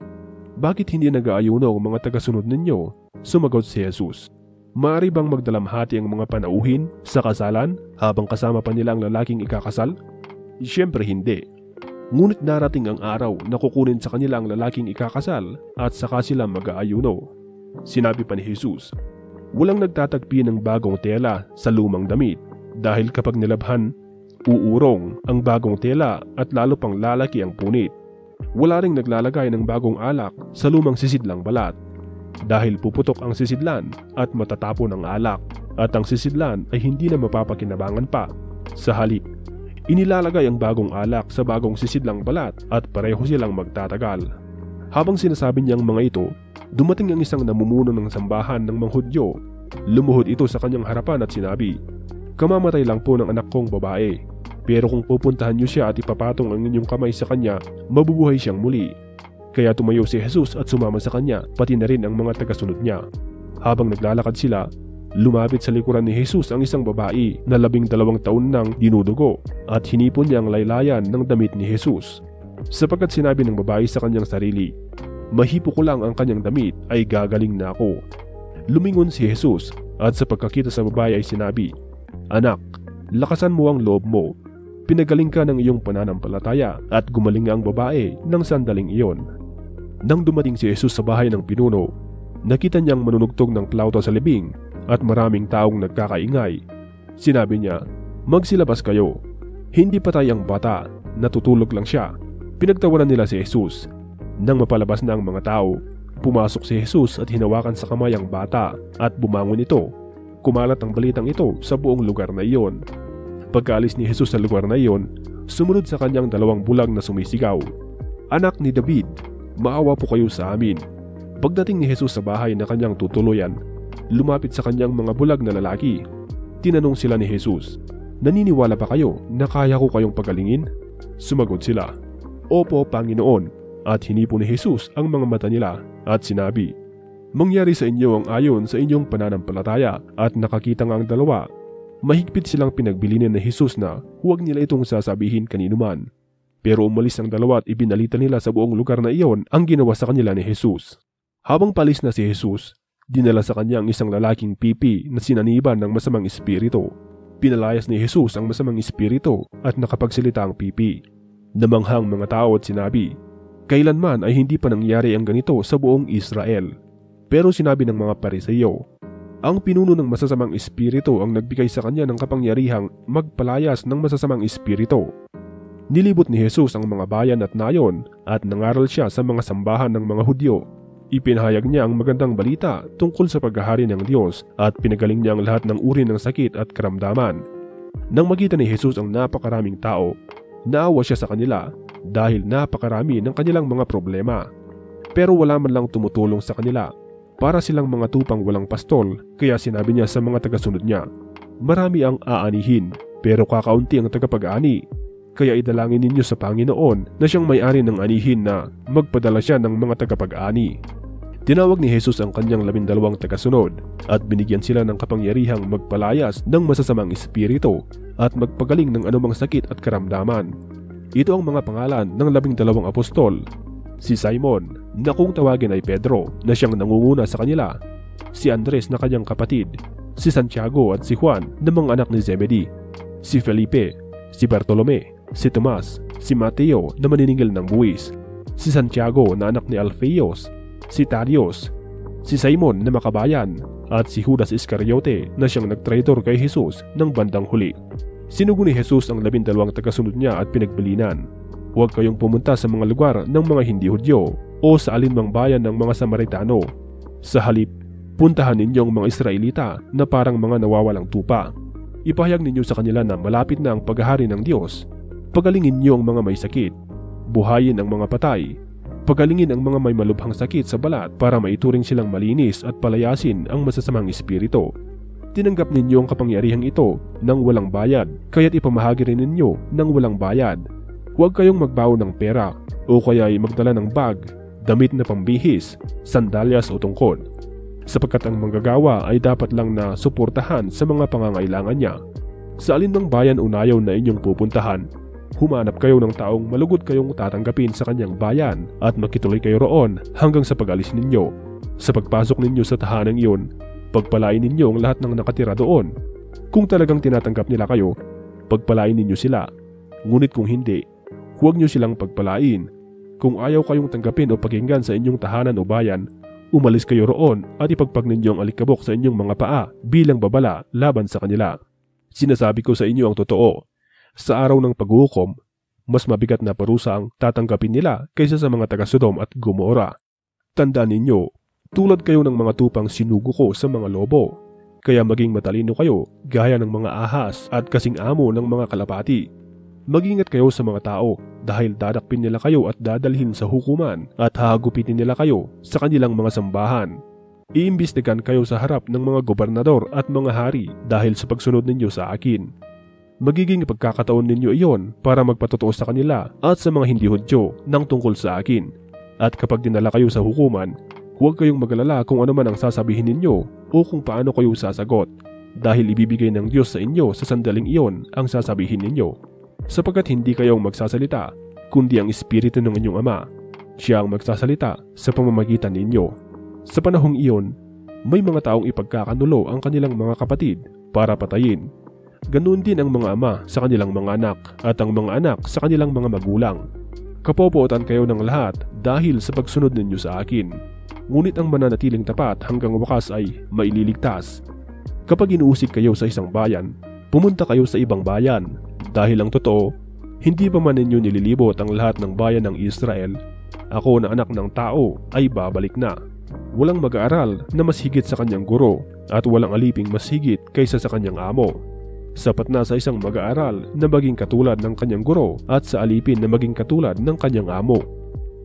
Bakit hindi nag-aayuno ang mga tagasunod ninyo? Sumagot si Jesus, maaari bang magdalamhati ang mga panauhin sa kasalan habang kasama pa nila ang lalaking ikakasal? Siyempre hindi. Ngunit darating ang araw na kukunin sa kanila ang lalaking ikakasal at saka sila mag-aayuno. Sinabi pa ni Jesus, walang nagtatagpi ng bagong tela sa lumang damit dahil kapag nilabhan, uurong ang bagong tela at lalo pang lalaki ang punit. Wala ring naglalagay ng bagong alak sa lumang sisidlang balat dahil puputok ang sisidlan at matatapon ang alak at ang sisidlan ay hindi na mapapakinabangan pa. Sa halip, inilalagay ang bagong alak sa bagong sisidlang balat at pareho silang magtatagal. Habang sinasabi niyang mga ito, dumating ang isang namumuno ng sambahan ng mga Hudyo. Lumuhod ito sa kanyang harapan at sinabi, kamamatay lang po ng anak kong babae. Pero kung pupuntahan niyo siya at ipapatong ang inyong kamay sa kanya, mabubuhay siyang muli. Kaya tumayo si Jesus at sumama sa kanya, pati na rin ang mga tagasunod niya. Habang naglalakad sila, lumapit sa likuran ni Jesus ang isang babae na 12 taon nang dinudugo at hinipon niya ang laylayan ng damit ni Jesus. Sapagkat sinabi ng babae sa kanyang sarili, mahipo ko lang ang kanyang damit ay gagaling na ako. Lumingon si Jesus at sa pagkakita sa babae ay sinabi, anak, lakasan mo ang loob mo. Pinagaling ka ng iyong pananampalataya at gumaling ang babae ng sandaling iyon. Nang dumating si Jesus sa bahay ng pinuno, nakita niyang manunugtog ng plauto sa libing at maraming taong nagkakaingay. Sinabi niya, magsilabas kayo. Hindi patay ang bata, natutulog lang siya. Pinagtawanan nila si Jesus. Nang mapalabas na ang mga tao, pumasok si Jesus at hinawakan sa kamay ang bata at bumangon ito. Kumalat ang balitang ito sa buong lugar na iyon. Pagkaalis ni Jesus sa lugar na iyon, sumunod sa kanyang 2 bulag na sumisigaw, anak ni David, maawa po kayo sa amin. Pagdating ni Jesus sa bahay na kanyang tutuluyan, lumapit sa kanyang mga bulag na lalaki. Tinanong sila ni Jesus, naniniwala ba kayo na kaya ko kayong pagalingin? Sumagot sila, opo Panginoon. At hinipo ni Jesus ang mga mata nila at sinabi, mangyari sa inyo ang ayon sa inyong pananampalataya. At nakakita nga ang dalawa. Mahigpit silang pinagbilinan ni Jesus na huwag nila itong sasabihin kaninuman. Pero umalis ang dalawa at ibinalita nila sa buong lugar na iyon ang ginawa sa kanila ni Jesus. Habang palis na si Jesus, dinala sa kanya ang isang lalaking pipi na sinaniban ng masamang espiritu. Pinalayas ni Jesus ang masamang espiritu at nakapagsalita ang pipi. Namanghang mga tao at sinabi, kailanman ay hindi pa nangyari ang ganito sa buong Israel. Pero sinabi ng mga Pariseo, ang pinuno ng masasamang espiritu ang nagbigay sa kanya ng kapangyarihang magpalayas ng masasamang espiritu. Nilibot ni Jesus ang mga bayan at nayon at nangaral siya sa mga sambahan ng mga Hudyo. Ipinahayag niya ang magandang balita tungkol sa paghahari ng Diyos at pinagaling niya ang lahat ng uri ng sakit at karamdaman. Nang makita ni Jesus ang napakaraming tao, naawa siya sa kanila dahil napakarami ng kanilang mga problema. Pero wala man lang tumutulong sa kanila. Para silang mga tupang walang pastol, kaya sinabi niya sa mga tagasunod niya, marami ang aanihin, pero kakaunti ang tagapag-ani. Kaya idalangin ninyo sa Panginoon na siyang may-ari ng anihin na magpadala siya ng mga tagapag-ani. Tinawag ni Jesus ang kanyang 12 tagasunod at binigyan sila ng kapangyarihang magpalayas ng masasamang espiritu at magpagaling ng anumang sakit at karamdaman. Ito ang mga pangalan ng 12 apostol. Si Simon, na kung tawagin ay Pedro, na siyang nangunguna sa kanila. Si Andres na kanyang kapatid. Si Santiago at si Juan na mga anak ni Zebedee. Si Felipe, si Bartolome, si Tomas, si Mateo na maniningil ng buwis. Si Santiago na anak ni Alfeos, si Tadios, si Simon na makabayan, at si Judas Iscariote na siyang nagtraitor kay Jesus ng bandang huli. Sinugo ni Jesus ang 12 tagasunod niya at pinagbilinan, huwag kayong pumunta sa mga lugar ng mga hindi Hudyo o sa alinmang bayan ng mga Samaritano. Sa halip, puntahan ninyong mga Israelita na parang mga nawawalang tupa. Ipahayag ninyo sa kanila na malapit na ang paghahari ng Diyos. Pagalingin niyo ang mga may sakit. Buhayin ang mga patay. Pagalingin ang mga may malubhang sakit sa balat para maituring silang malinis at palayasin ang masasamang espiritu. Tinanggap ninyo ang kapangyarihang ito nang walang bayad, kaya't ipamahagi rin ninyo nang walang bayad. Huwag kayong magbaon ng pera o kaya ay magdala ng bag, damit na pambihis, sandalyas o tungkod. Sapagkat ang manggagawa ay dapat lang na suportahan sa mga pangangailangan niya. Sa alinmang bayan o nayon na inyong pupuntahan, humanap kayo ng taong malugod kayong tatanggapin sa kanyang bayan at makituloy kayo roon hanggang sa pag-alis ninyo. Sa pagpasok ninyo sa tahanang iyon, pagpalain ninyo ang lahat ng nakatira doon. Kung talagang tinatanggap nila kayo, pagpalain ninyo sila. Ngunit kung hindi, huwag nyo silang pagpalain. Kung ayaw kayong tanggapin o pakinggan sa inyong tahanan o bayan, umalis kayo roon at ipagpag ninyo ang alikabok sa inyong mga paa bilang babala laban sa kanila. Sinasabi ko sa inyo ang totoo. Sa araw ng paghuhukom, mas mabigat na parusa ang tatanggapin nila kaysa sa mga taga-Sodom at Gomora. Tandaan ninyo, tulad kayo ng mga tupang sinugo ko sa mga lobo. Kaya maging matalino kayo gaya ng mga ahas at kasing amo ng mga kalapati. Mag-ingat kayo sa mga tao dahil dadakpin nila kayo at dadalhin sa hukuman at hahagupitin nila kayo sa kanilang mga sambahan. Iimbestigan kayo sa harap ng mga gobernador at mga hari dahil sa pagsunod ninyo sa akin. Magiging pagkakataon ninyo iyon para magpatotoo sa kanila at sa mga hindi Hudyo ng tungkol sa akin. At kapag dinala kayo sa hukuman, huwag kayong magalala kung ano man ang sasabihin ninyo o kung paano kayo sasagot dahil ibibigay ng Diyos sa inyo sa sandaling iyon ang sasabihin ninyo. Sapagkat hindi kayong magsasalita, kundi ang Espiritu ng inyong Ama. Siya ang magsasalita sa pamamagitan ninyo. Sa panahong iyon, may mga taong ipagkakanulo ang kanilang mga kapatid para patayin. Ganoon din ang mga ama sa kanilang mga anak at ang mga anak sa kanilang mga magulang. Kapopotan kayo ng lahat dahil sa pagsunod ninyo sa akin. Ngunit ang mananatiling tapat hanggang wakas ay maililigtas. Kapag inuusig kayo sa isang bayan, pumunta kayo sa ibang bayan. Dahil ang totoo, hindi pa man ninyo nililibot ang lahat ng bayan ng Israel. Ako na anak ng tao ay babalik na. Walang mag-aaral na mas higit sa kanyang guro at walang aliping mas higit kaysa sa kanyang amo. Sapat na sa isang mag-aaral na maging katulad ng kanyang guro at sa alipin na maging katulad ng kanyang amo.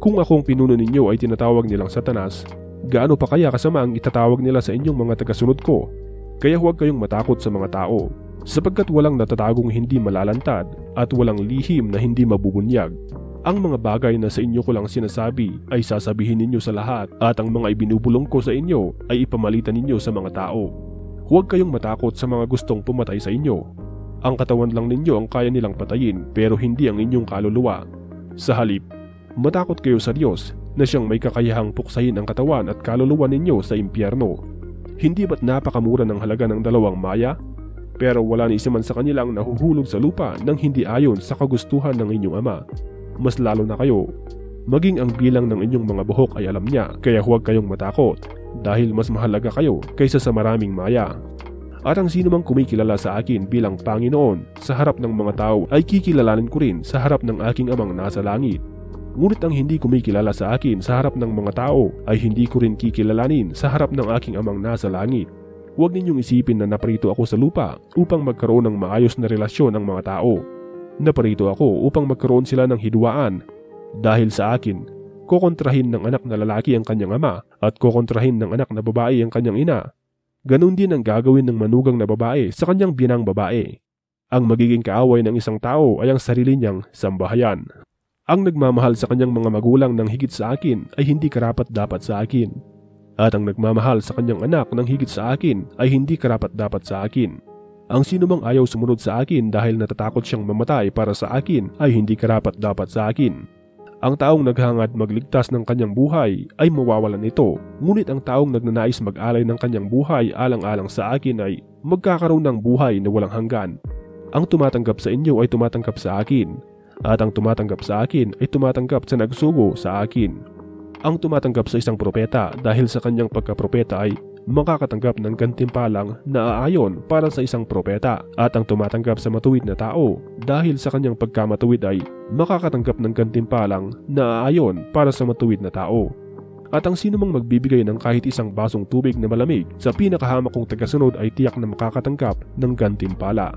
Kung akong pinuno ninyo ay tinatawag nilang Satanas, gaano pa kaya kasama ang itatawag nila sa inyong mga tagasunod ko? Kaya huwag kayong matakot sa mga tao, sapagkat walang natatagong hindi malalantad at walang lihim na hindi mabubunyag. Ang mga bagay na sa inyo ko lang sinasabi ay sasabihin ninyo sa lahat at ang mga ibinubulong ko sa inyo ay ipamalitan ninyo sa mga tao. Huwag kayong matakot sa mga gustong pumatay sa inyo. Ang katawan lang ninyo ang kaya nilang patayin pero hindi ang inyong kaluluwa. Sa halip, matakot kayo sa Diyos na siyang may kakayahang puksahin ang katawan at kaluluwa ninyo sa impyerno. Hindi ba't napakamura ng halaga ng 2 maya? Pero wala ni isa man sa kanilang nahuhulog sa lupa nang hindi ayon sa kagustuhan ng inyong Ama. Mas lalo na kayo, maging ang bilang ng inyong mga buhok ay alam niya, kaya huwag kayong matakot dahil mas mahalaga kayo kaysa sa maraming maya. At ang sino mang kumikilala sa akin bilang Panginoon sa harap ng mga tao ay kikilalanin ko rin sa harap ng aking Amang nasa langit. Ngunit ang hindi kumikilala sa akin sa harap ng mga tao ay hindi ko rin kikilalanin sa harap ng aking Amang nasa langit. Huwag ninyong isipin na naparito ako sa lupa upang magkaroon ng maayos na relasyon ng mga tao. Naparito ako upang magkaroon sila ng hidwaan. Dahil sa akin, kokontrahin ng anak na lalaki ang kanyang ama at kokontrahin ng anak na babae ang kanyang ina. Ganon din ang gagawin ng manugang na babae sa kanyang binang babae. Ang magiging kaaway ng isang tao ay ang sarili niyang sambahayan. Ang nagmamahal sa kanyang mga magulang ng higit sa akin ay hindi karapat-dapat sa akin. At ang nagmamahal sa kanyang anak ng higit sa akin ay hindi karapat-dapat sa akin. Ang sino mang ayaw sumunod sa akin dahil natatakot siyang mamatay para sa akin ay hindi karapat-dapat sa akin. Ang taong naghangad magligtas ng kanyang buhay ay mawawalan nito. Ngunit ang taong nagnanais mag-alay ng kanyang buhay alang-alang sa akin ay magkakaroon ng buhay na walang hanggan. Ang tumatanggap sa inyo ay tumatanggap sa akin. At ang tumatanggap sa akin ay tumatanggap sa nagsugo sa akin. Ang tumatanggap sa isang propeta dahil sa kanyang pagkapropeta ay makakatanggap ng gantimpalang na aayon para sa isang propeta. At ang tumatanggap sa matuwid na tao dahil sa kanyang pagkamatuwid ay makakatanggap ng gantimpalang na aayon para sa matuwid na tao. At ang sinumang magbibigay ng kahit isang basong tubig na malamig sa pinakahamak kong tagasunod ay tiyak na makakatanggap ng gantimpala.